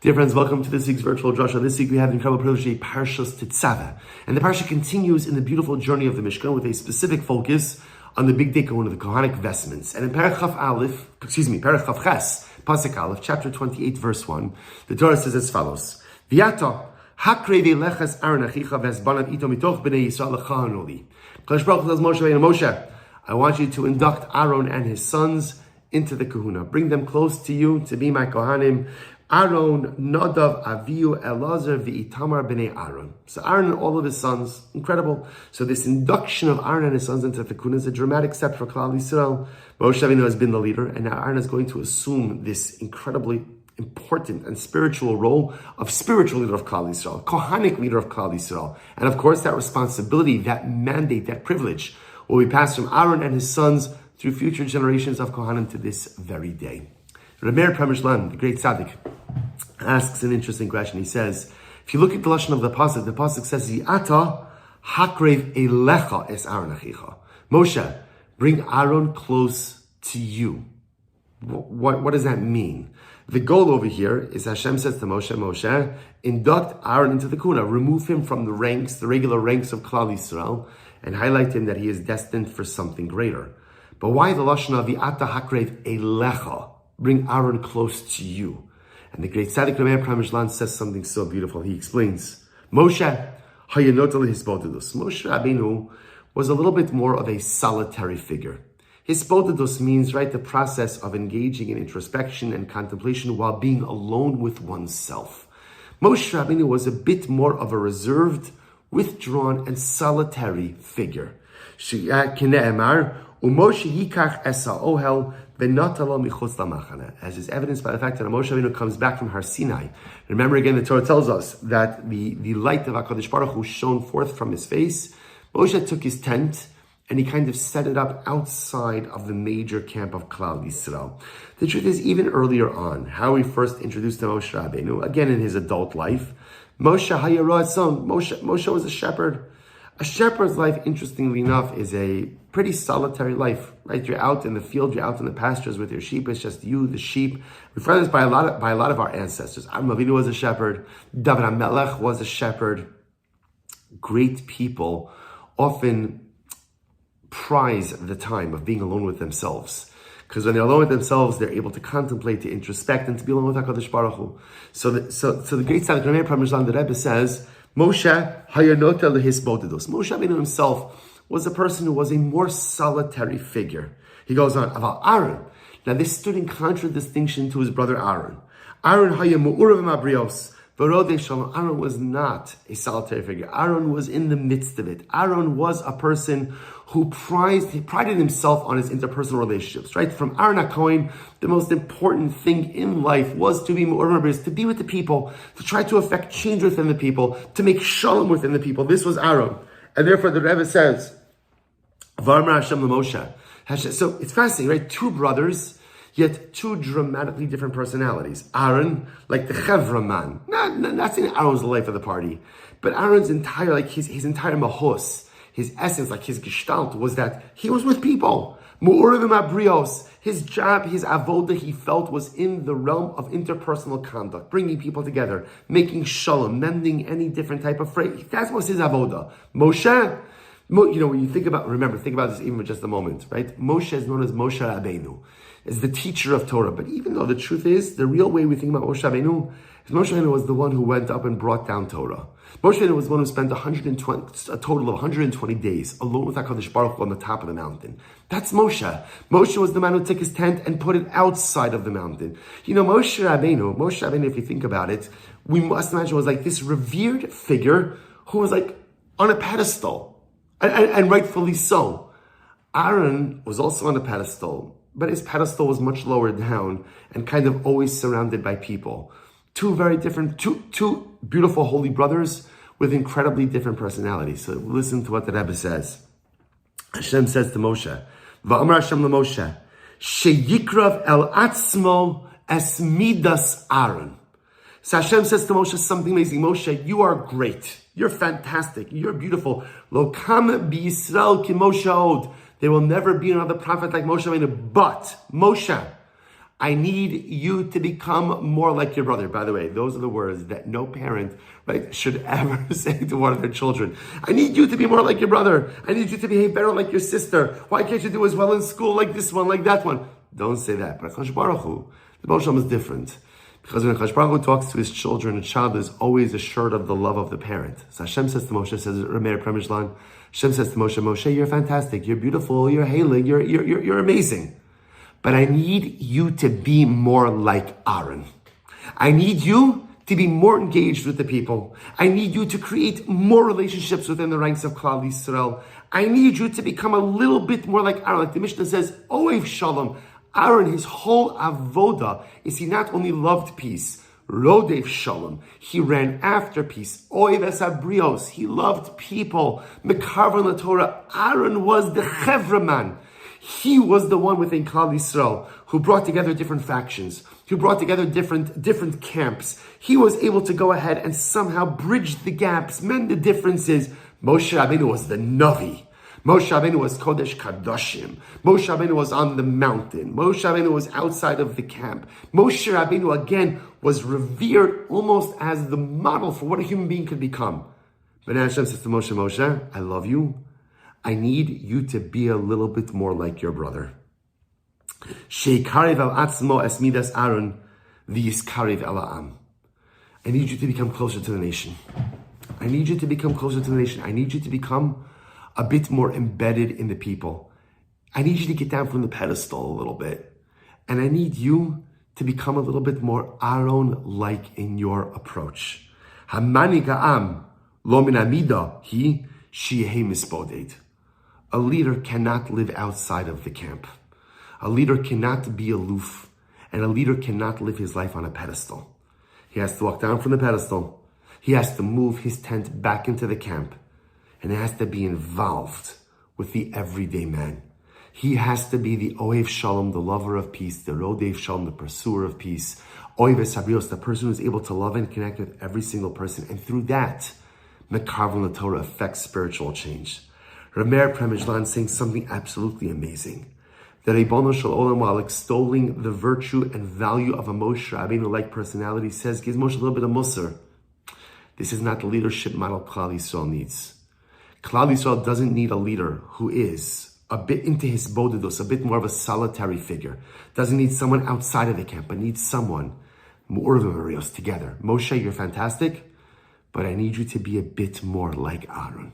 Dear friends, welcome to this week's virtual Drasha. This week we have the incredible privilege of Parshas Titzaveh. And the Parsha continues in the beautiful journey of the Mishkan with a specific focus on the big Dikon of the Kohanic vestments. And in Parach Ches, Pasuk Aleph, chapter 28, verse 1, the Torah says as follows, V'yata, hakre ve'leches Aaron achicha v'esbanav ito mitoch b'nei Yisrael lechahanoli. Kodesh Baruch Hu tells Moshe, I want you to induct Aaron and his sons into the kahuna. Bring them close to you to be my Kohanim. Aaron, Nadav, Avihu, Elazar, V'itamar b'nei Aaron. So Aaron and all of his sons, incredible. So this induction of Aaron and his sons into the kahuna is a dramatic step for Klal Yisrael. Moshe Rabbeinu has been the leader, and now Aaron is going to assume this incredibly important and spiritual role of spiritual leader of Klal Yisrael, Kohanic leader of Klal Yisrael. And of course, that responsibility, that mandate, that privilege will be passed from Aaron and his sons through future generations of Kohanim to this very day. Rameir Pramishlan, the great tzaddik, asks an interesting question. He says, if you look at the lashon of the pasuk says, Yi'ata hakrev elecha es Aaron achicha. Moshe, bring Aaron close to you. What does that mean? The goal over here is Hashem says to Moshe, induct Aaron into the kuna, remove him from the ranks, the regular ranks of Klal Yisrael, and highlight him that he is destined for something greater. But why the lashon of Yi'ata hakrev elecha? Bring Aaron close to you. And the great tzaddik Rameir Pramishlan says something so beautiful. He explains, Moshe Rabbeinu was a little bit more of a solitary figure. Hisbodedus means, the process of engaging in introspection and contemplation while being alone with oneself. Moshe Rabbeinu was a bit more of a reserved, withdrawn, and solitary figure. As is evidenced by the fact that Moshe Rabbeinu comes back from Har Sinai. Remember again, the Torah tells us that the light of HaKadosh Baruch Hu shone forth from his face. Moshe took his tent and he kind of set it up outside of the major camp of Klal Yisrael. The truth is, even earlier on, how we first introduced to Moshe Rabbeinu, again in his adult life, Moshe was a shepherd. A shepherd's life, interestingly enough, is a pretty solitary life, You're out in the field, you're out in the pastures with your sheep. It's just you, the sheep. We've heard this by a lot of our ancestors. Avraham Avinu was a shepherd. David HaMelech was a shepherd. Great people often prize the time of being alone with themselves. Because when they're alone with themselves, they're able to contemplate, to introspect, and to be alone with HaKadosh Baruch Hu. So the great tzaddik Rameir Pramishlan, the Rebbe says, Moshe Rabbeinu himself was a person who was a more solitary figure. He goes on, about Aaron. Now this stood in contradistinction to his brother Aaron. Aaron was not a solitary figure. Aaron was in the midst of it. Aaron was a person who prided himself on his interpersonal relationships, From Aaron HaKohen, the most important thing in life was to be to be with the people, to try to affect change within the people, to make shalom within the people. This was Aaron. And therefore the Rebbe says, V'amar Hashem l'Moshe. So it's fascinating, Two brothers, yet two dramatically different personalities. Aaron, like the Chevra man. Not saying Aaron's the life of the party, but Aaron's entire, his entire mahos, his essence, his gestalt, was that he was with people. Mu'uravim abrios. His job, his avoda, he felt, was in the realm of interpersonal conduct, bringing people together, making shalom, mending any different type of phrase. That was his avoda. Moshe, when you think about this even for just a moment, Moshe is known as Moshe Rabbeinu, as the teacher of Torah. But even though the truth is, the real way we think about Moshe Rabbeinu is Moshe Rabbeinu was the one who went up and brought down Torah. Moshe Rabbeinu was the one who spent a total of 120 days alone with HaKadosh Baruch Hu on the top of the mountain. That's Moshe. Moshe was the man who took his tent and put it outside of the mountain. Moshe Rabbeinu, if you think about it, we must imagine was this revered figure who was on a pedestal. And rightfully so. Aaron was also on a pedestal, but his pedestal was much lower down and kind of always surrounded by people. Two very different, two beautiful holy brothers with incredibly different personalities. So listen to what the Rebbe says. Hashem says to Moshe, V'amar Hashem l'Moshe, sheyikrav el atzmo es midas Aaron. So Hashem says to Moshe something amazing. Moshe, you are great. You're fantastic. You're beautiful. Lo kam b'Yisrael ki Moshe od. There will never be another prophet like Moshe Rabbeinu. But Moshe, I need you to become more like your brother. By the way, those are the words that no parent, right, should ever say to one of their children. I need you to be more like your brother. I need you to behave better like your sister. Why can't you do as well in school like this one, like that one? Don't say that. But Hakadosh Baruch Hu, the Baal Shem is different. Because when Hakadosh Baruch Hu talks to his children, a child is always assured of the love of the parent. So Hashem says to Moshe, says Rameir Premishlan, Hashem says to Moshe, Moshe, you're fantastic, you're beautiful, you're hailing, you're amazing. But I need you to be more like Aaron. I need you to be more engaged with the people. I need you to create more relationships within the ranks of Klal Yisrael. I need you to become a little bit more like Aaron. Like the Mishnah says, Oev Shalom. Aaron, his whole avoda is he not only loved peace, Rodev Shalom, he ran after peace. Oev Esabrios, he loved people. Mekarvan la Torah, Aaron was the Chevraman. He was the one within Klal Yisrael who brought together different factions, who brought together different camps. He was able to go ahead and somehow bridge the gaps, mend the differences. Moshe Rabbeinu was the Navi. Moshe Rabbeinu was Kodesh Kadoshim. Moshe Rabbeinu was on the mountain. Moshe Rabbeinu was outside of the camp. Moshe Rabbeinu, again, was revered almost as the model for what a human being could become. But Hashem says to Moshe, Moshe, I love you. I need you to be a little bit more like your brother. Sheikariv al atzmo es midas Aaron, v'yiskariv el ha'am. I need you to become closer to the nation. I need you to become closer to the nation. I need you to become a bit more embedded in the people. I need you to get down from the pedestal a little bit. And I need you to become a little bit more Aaron-like in your approach. Hamani ga'am lo min amida hi sheyeh misboded. A leader cannot live outside of the camp. A leader cannot be aloof. And a leader cannot live his life on a pedestal. He has to walk down from the pedestal. He has to move his tent back into the camp. And he has to be involved with the everyday man. He has to be the Oev Shalom, the lover of peace, the Rodev Shalom, the pursuer of peace, Oev Sabrios, the person who's able to love and connect with every single person. And through that, Mekarvan la Torah affects spiritual change. Rameir Premishlan saying something absolutely amazing. That Ribono Shel Olam, while extolling the virtue and value of a Moshe Rabbeinu-like personality, says, gives Moshe a little bit of musar. This is not the leadership model Klal Yisrael needs. Klal Yisrael doesn't need a leader who is a bit into his bodedus, a bit more of a solitary figure. Doesn't need someone outside of the camp, but needs someone, Mu'urvim Marios, together. Moshe, you're fantastic, but I need you to be a bit more like Aaron.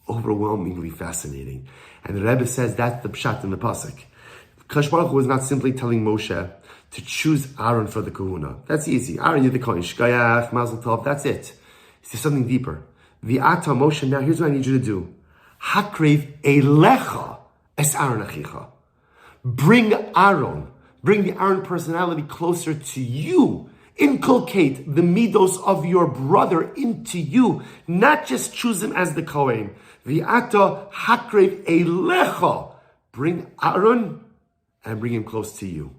Overwhelmingly fascinating. And the Rebbe says that's the pshat in the pasuk. Kadosh Baruch Hu was not simply telling Moshe to choose Aaron for the kahuna. That's easy. Aaron, you're the kohen. Shkayach, Mazel Tov. That's it. There's something deeper. V'ata Moshe, now here's what I need you to do. Hakrev elecha es Aaron achicha. Bring Aaron. Bring the Aaron personality closer to you. Inculcate the midos of your brother into you. Not just choose him as the kohen. V'ata hakrev elecha. Bring Aaron and bring him close to you.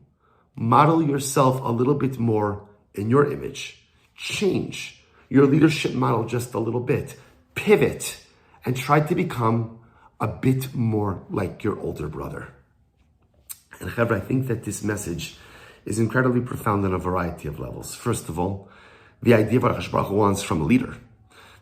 Model yourself a little bit more in your image. Change your leadership model just a little bit. Pivot and try to become a bit more like your older brother. And Chevra, I think that this message is incredibly profound on a variety of levels. First of all, the idea of what Hakadosh Baruch Hu wants from a leader,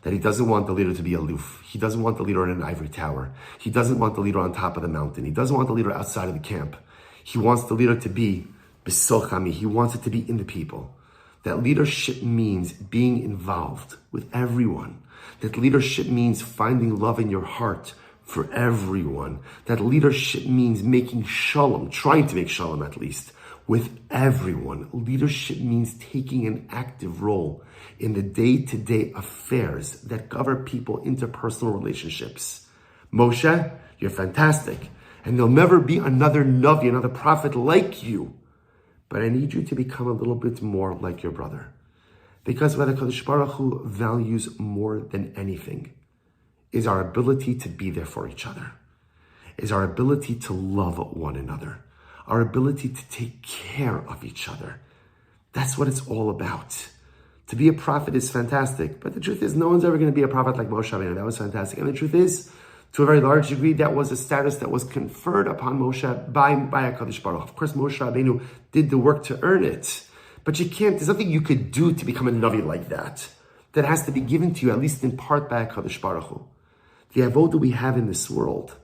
that he doesn't want the leader to be aloof. He doesn't want the leader in an ivory tower. He doesn't want the leader on top of the mountain. He doesn't want the leader outside of the camp. He wants the leader to be besochami. He wants it to be in the people. That leadership means being involved with everyone. That leadership means finding love in your heart for everyone. That leadership means making shalom, trying to make shalom at least, with everyone. Leadership means taking an active role in the day-to-day affairs that govern people interpersonal relationships. Moshe, you're fantastic. And there'll never be another Navi, another prophet like you. But I need you to become a little bit more like your brother. Because what HaKadosh Baruch Hu values more than anything is our ability to be there for each other, is our ability to love one another, our ability to take care of each other. That's what it's all about. To be a prophet is fantastic, but the truth is no one's ever going to be a prophet like Moshe Rabbeinu. That was fantastic. And the truth is, To a very large degree, that was a status that was conferred upon Moshe by HaKadosh Baruch. Of course, Moshe Rabbeinu did the work to earn it. But there's nothing you could do to become a Navi like that. That has to be given to you, at least in part, by HaKadosh Baruch Hu. The avodah we have in this world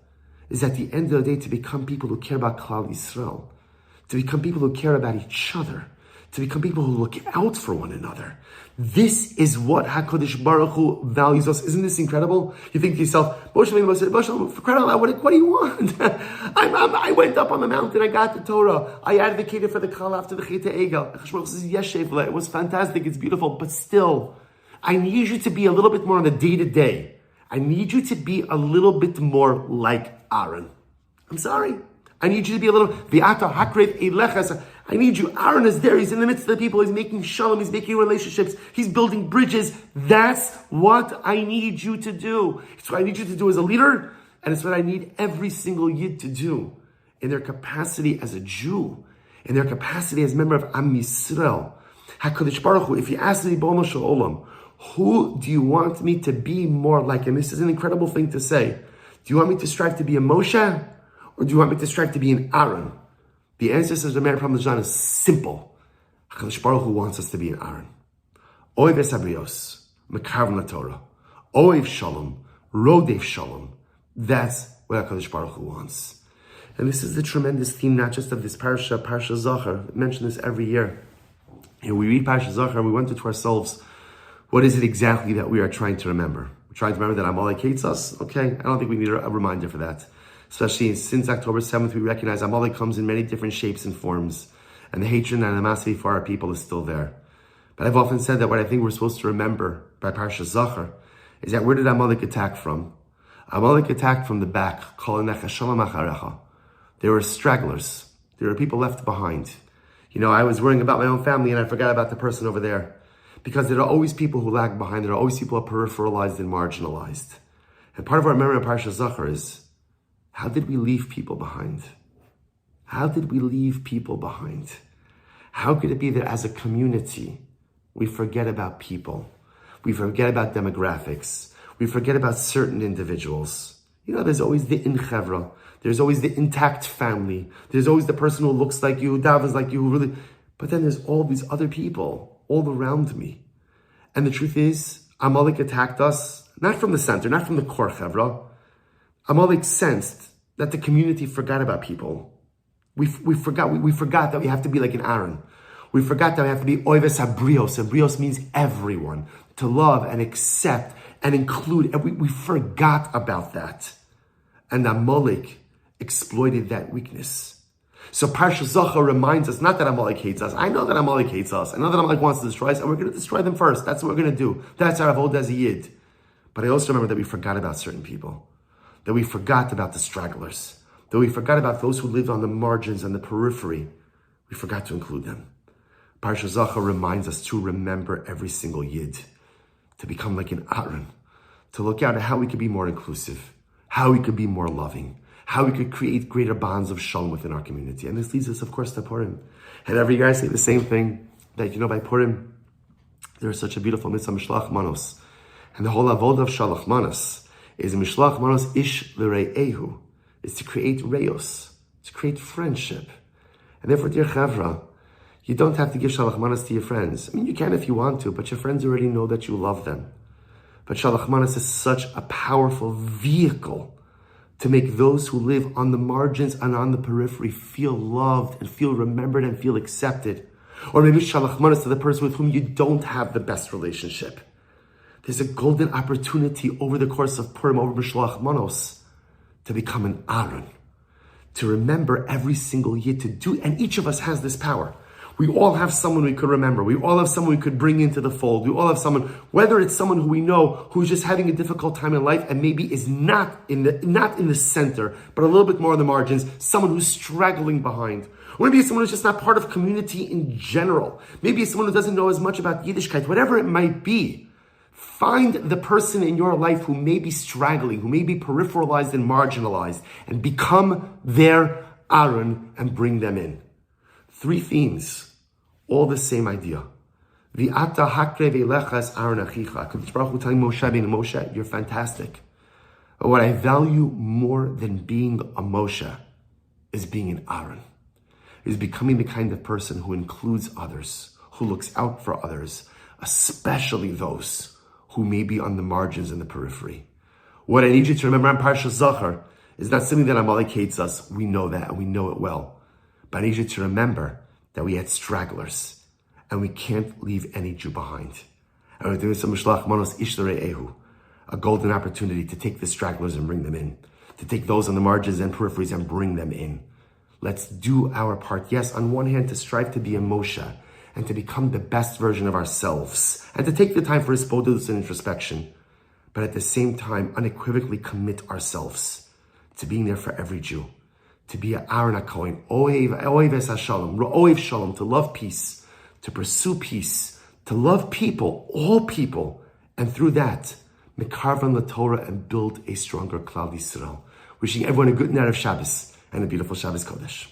is at the end of the day to become people who care about Klal Yisrael, to become people who care about each other, to become people who look out for one another. This is what HaKadosh Baruch Hu values us. Isn't this incredible? You think to yourself, Moshe Rabbeinu, for crying out loud, what do you want? I went up on the mountain, I got the Torah, I advocated for the Kal after the Cheta Egel. HaKadosh Baruch Hu says, yes, Shefla, it was fantastic, it's beautiful, but still, I need you to be a little bit more on the day-to-day. I need you to be a little bit more like Aaron. I'm sorry. I need you to be a little, I need you. Aaron is there. He's in the midst of the people. He's making shalom. He's making relationships. He's building bridges. That's what I need you to do. It's what I need you to do as a leader. And it's what I need every single Yid to do in their capacity as a Jew, in their capacity as a member of Am Yisrael. HaKadosh Baruch Hu, if you ask me, B'olam Shel Olam, who do you want me to be more like? And this is an incredible thing to say. Do you want me to strive to be a Moshe? Or do you want me to strive to be an Aaron? The answer, says the Meir from the John, is simple. HaKadosh Baruch Hu wants us to be an Aaron. Oiv es habrios, mekav l'Torah, oiv shalom, rodev shalom. That's what HaKadosh Baruch Hu wants. And this is the tremendous theme, not just of this Parsha Zachar. I mention this every year. We read Parsha Zachar and we wonder to ourselves, what is it exactly that we are trying to remember? We're trying to remember that Amalek hates us? Okay, I don't think we need a reminder for that. Especially since October 7th, we recognize Amalek comes in many different shapes and forms, and the hatred and animosity for our people is still there. But I've often said that what I think we're supposed to remember by Parsha Zachar is that where did Amalek attack from? Amalek attacked from the back. There were stragglers. There were people left behind. I was worrying about my own family and I forgot about the person over there. Because there are always people who lag behind. There are always people who are peripheralized and marginalized. And part of our memory of Parsha Zachar is, how did we leave people behind? How did we leave people behind? How could it be that as a community, we forget about people? We forget about demographics. We forget about certain individuals. There's always the in chevra. There's always the intact family. There's always the person who looks like you, who davens like you, who really... But then there's all these other people all around me. And the truth is, Amalek attacked us, not from the center, not from the core chevra. Amalek sensed that the community forgot about people. We forgot that we have to be like an Aaron. We forgot that we have to be oives habrios. Habrios means everyone. To love and accept and include. And we forgot about that. And Amalek exploited that weakness. So Parsha Zachar reminds us, not that Amalek hates us. I know that Amalek hates us. I know that Amalek wants to destroy us, and we're going to destroy them first. That's what we're going to do. That's our avodah as a Yid. But I also remember that we forgot about certain people. That we forgot about the stragglers. That we forgot about those who lived on the margins and the periphery. We forgot to include them. Parsha Zachar reminds us to remember every single Yid. To become like an Aaron. To look out at how we could be more inclusive. How we could be more loving. How we could create greater bonds of shalom within our community. And this leads us, of course, to Purim. And every year I say the same thing, that, by Purim, there is such a beautiful mitzvah, Mishlach Manos. And the whole avodah of Shalach Manos is Mishlach Manos ish l're'ehu, is to create reos, to create friendship. And therefore, dear Chavra, you don't have to give Shalach Manos to your friends. You can if you want to, but your friends already know that you love them. But Shalach Manos is such a powerful vehicle to make those who live on the margins and on the periphery feel loved and feel remembered and feel accepted. Or maybe Shalach Manos to the person with whom you don't have the best relationship. There's a golden opportunity over the course of Purim, over Mishlach Manos, to become an Aaron. To remember every single Yid to do, and each of us has this power. We all have someone we could remember. We all have someone we could bring into the fold. We all have someone, whether it's someone who we know who's just having a difficult time in life and maybe is not in the center, but a little bit more on the margins, someone who's straggling behind. Or maybe it's someone who's just not part of community in general. Maybe it's someone who doesn't know as much about Yiddishkeit, whatever it might be. Find the person in your life who may be straggling, who may be peripheralized and marginalized, and become their Aaron and bring them in. 3 themes, all the same idea. V'ata hakre ve'lechas Aaron achicha. HaKadosh Baruch Hu telling Moshe, Moshe, you're fantastic. But what I value more than being a Moshe is being an Aaron, is becoming the kind of person who includes others, who looks out for others, especially those who may be on the margins and the periphery. What I need you to remember on Parshas Zachar is not something that Amalek hates us. We know that, and we know it well. But I need you to remember that we had stragglers, and we can't leave any Jew behind. And we're doing some Mishlach Manos Ish L'Re'ehu, a golden opportunity to take the stragglers and bring them in, to take those on the margins and peripheries and bring them in. Let's do our part. Yes, on one hand, to strive to be a Moshe and to become the best version of ourselves and to take the time for hisbodedus and introspection, but at the same time, unequivocally commit ourselves to being there for every Jew, to be an Aaron HaKohen, Ohev es HaShalom, Ohev Shalom, to love peace, to pursue peace, to love people, all people, and through that, mekarvan the Torah and build a stronger Klal Yisrael. Wishing everyone a good night of Shabbos and a beautiful Shabbos Kodesh.